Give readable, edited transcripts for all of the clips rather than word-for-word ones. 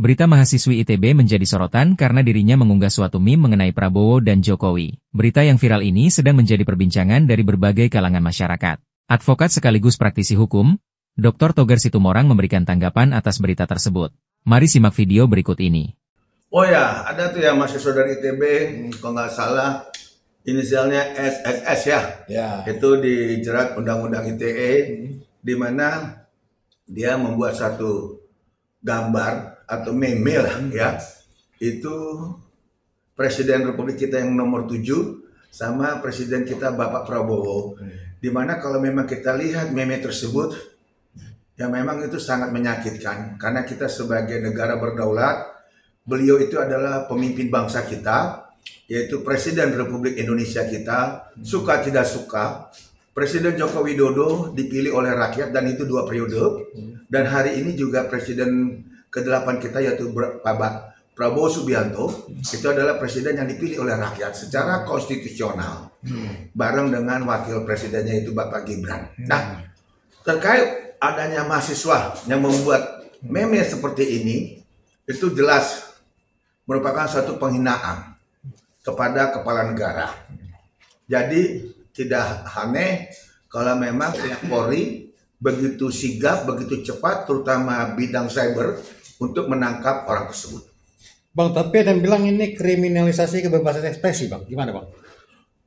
Berita mahasiswi ITB menjadi sorotan karena dirinya mengunggah suatu meme mengenai Prabowo dan Jokowi. Berita yang viral ini sedang menjadi perbincangan dari berbagai kalangan masyarakat. Advokat sekaligus praktisi hukum, Dr. Togar Situmorang memberikan tanggapan atas berita tersebut. Mari simak video berikut ini. Oh ya, ada tuh ya mahasiswa dari ITB, kalau nggak salah inisialnya SSS ya. Itu dijerat Undang-Undang ITE, di mana dia membuat satu gambar atau meme lah ya, itu Presiden Republik kita yang nomor 7 sama Presiden kita Bapak Prabowo. Dimana kalau memang kita lihat meme tersebut, ya memang itu sangat menyakitkan. Karena kita sebagai negara berdaulat, beliau itu adalah pemimpin bangsa kita, yaitu Presiden Republik Indonesia kita, suka tidak suka. Presiden Joko Widodo dipilih oleh rakyat dan itu 2 periode. Dan hari ini juga Presiden ke-8 kita yaitu Pak Prabowo Subianto itu adalah presiden yang dipilih oleh rakyat secara konstitusional bareng dengan wakil presidennya itu Bapak Gibran. Nah, terkait adanya mahasiswa yang membuat meme seperti ini itu jelas merupakan suatu penghinaan kepada kepala negara. Jadi tidak aneh kalau memang pihak Polri begitu sigap, begitu cepat, terutama bidang cyber untuk menangkap orang tersebut. Bang, tapi ada yang bilang ini kriminalisasi kebebasan ekspresi, Bang. Gimana, Bang?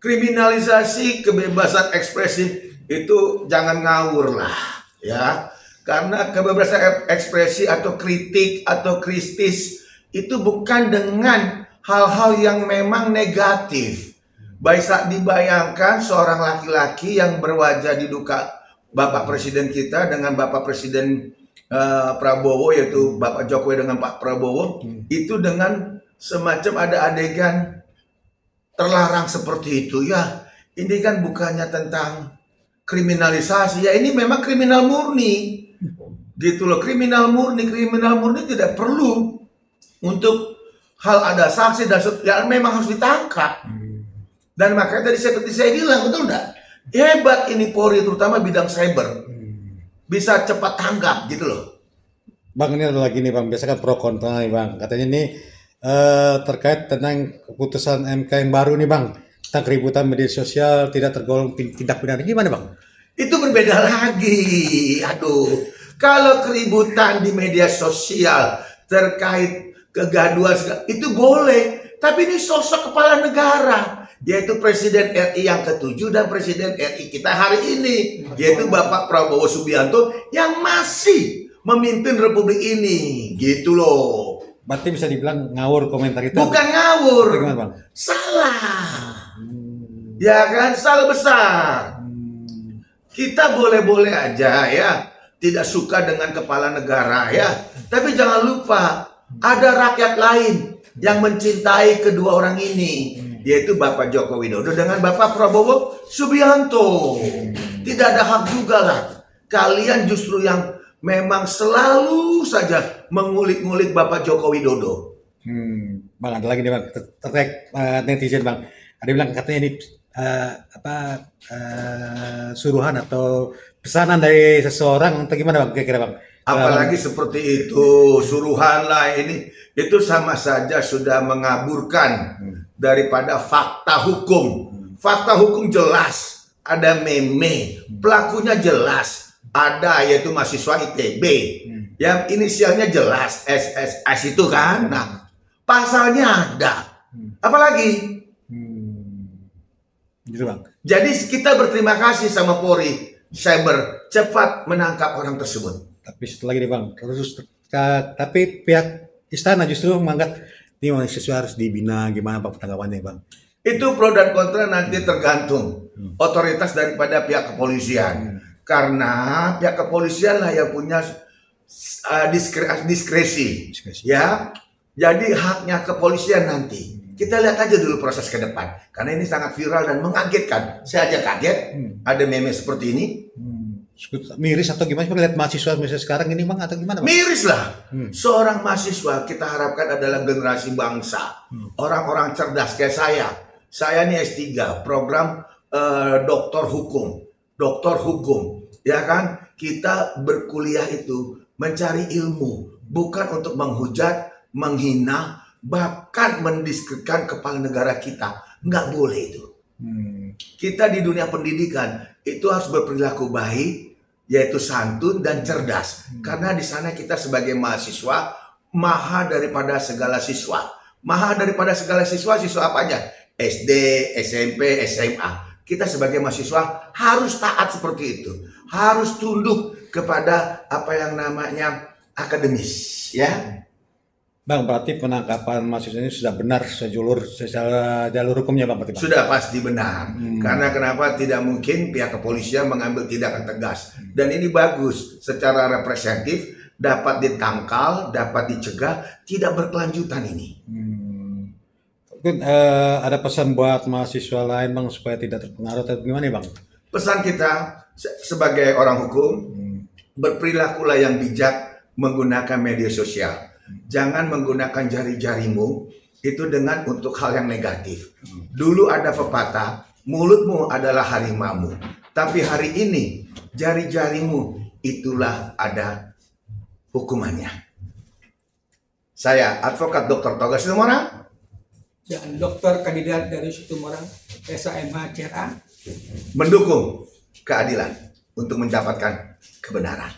Kriminalisasi kebebasan ekspresi itu jangan ngawur lah, ya. Karena kebebasan ekspresi atau kritik atau kritis itu bukan dengan hal-hal yang memang negatif. Bisa dibayangkan seorang laki-laki yang berwajah di duka Bapak Presiden kita dengan Bapak Presiden Prabowo, yaitu Bapak Jokowi dengan Pak Prabowo, itu dengan semacam ada adegan terlarang seperti itu ya. Ini kan bukannya tentang kriminalisasi ya, ini memang kriminal murni gitu loh. Kriminal murni tidak perlu untuk hal ada sanksi dan ya memang harus ditangkap. Dan makanya tadi seperti saya bilang, betul enggak? Hebat ini Polri, terutama bidang cyber, bisa cepat tanggap gitu loh. Bang, ini ada lagi nih Bang, biasa kan pro kontra nih Bang. Katanya ini terkait tentang keputusan MK yang baru nih Bang, tentang keributan media sosial tidak tergolong tindak pidana. Gimana Bang? Itu berbeda lagi. Aduh, kalau keributan di media sosial terkait kegaduhan itu boleh, tapi ini sosok kepala negara, yaitu Presiden RI yang ke-7 dan Presiden RI kita hari ini, yaitu Bapak Prabowo Subianto yang masih memimpin Republik ini, gitu loh. Berarti bisa dibilang ngawur komentar itu? Bukan ngawur, bagaimana, Bang? Salah. Ya kan, salah besar. Kita boleh-boleh aja ya tidak suka dengan kepala negara ya, tapi jangan lupa ada rakyat lain yang mencintai kedua orang ini, yaitu Bapak Joko Widodo dengan Bapak Prabowo Subianto. Tidak ada hak juga lah. Kalian justru yang memang selalu saja mengulik-ngulik Bapak Joko Widodo. Bang, ada lagi nih Bang, terkait netizen Bang. Ada yang bilang katanya ini suruhan atau pesanan dari seseorang atau gimana Bang kira-kira Bang? Apalagi seperti itu, suruhan lah ini. Itu sama saja sudah mengaburkan daripada fakta hukum. Fakta hukum jelas, ada meme, pelakunya jelas, ada yaitu mahasiswa ITB, yang inisialnya jelas SSS itu kan. Nah, pasalnya ada. Apalagi? Gitu Bang. Jadi kita berterima kasih sama Polri Cyber cepat menangkap orang tersebut. Tapi setelah lagi nih Bang, tapi pihak istana justru menganggap ini mahasiswa harus dibina, gimana Bang tanggapannya Bang? Itu pro dan kontra nanti tergantung otoritas daripada pihak kepolisian. Karena pihak kepolisian lah yang punya diskresi. Ya. Jadi haknya kepolisian nanti. Kita lihat aja dulu proses ke depan. Karena ini sangat viral dan mengagetkan. Saya aja kaget ada meme seperti ini. Miris atau gimana? Lihat mahasiswa sekarang ini Bang atau gimana Bang? Miris lah. Seorang mahasiswa kita harapkan adalah generasi bangsa. Orang-orang cerdas kayak saya. Saya nih S3, program doktor hukum. Ya kan? Kita berkuliah itu mencari ilmu, bukan untuk menghujat, menghina, bahkan mendiskreditkan kepala negara kita. Nggak boleh itu. Kita di dunia pendidikan itu harus berperilaku baik, yaitu santun dan cerdas. Karena di sana kita sebagai mahasiswa maha daripada segala siswa. Maha daripada segala siswa, siswa apa aja? SD, SMP, SMA. Kita sebagai mahasiswa harus taat seperti itu. Harus tunduk kepada apa yang namanya akademis, ya. Bang, berarti penangkapan mahasiswa ini sudah benar secara jalur hukumnya, Bang? Berarti, Bang? Sudah pasti benar. Karena kenapa tidak mungkin pihak kepolisian mengambil tindakan tegas. Dan ini bagus secara representatif, dapat ditangkal, dapat dicegah, tidak berkelanjutan ini. Ada pesan buat mahasiswa lain, Bang, supaya tidak terpengaruh atau gimana, Bang? Pesan kita sebagai orang hukum, berperilakulah yang bijak menggunakan media sosial. Jangan menggunakan jari-jarimu itu dengan untuk hal yang negatif. Dulu ada pepatah, mulutmu adalah harimaumu. Tapi hari ini jari-jarimu itulah ada hukumannya. Saya advokat Dr. Toga Situmorang dan dokter kandidat dari Situmorang SMH CRA mendukung keadilan untuk mendapatkan kebenaran.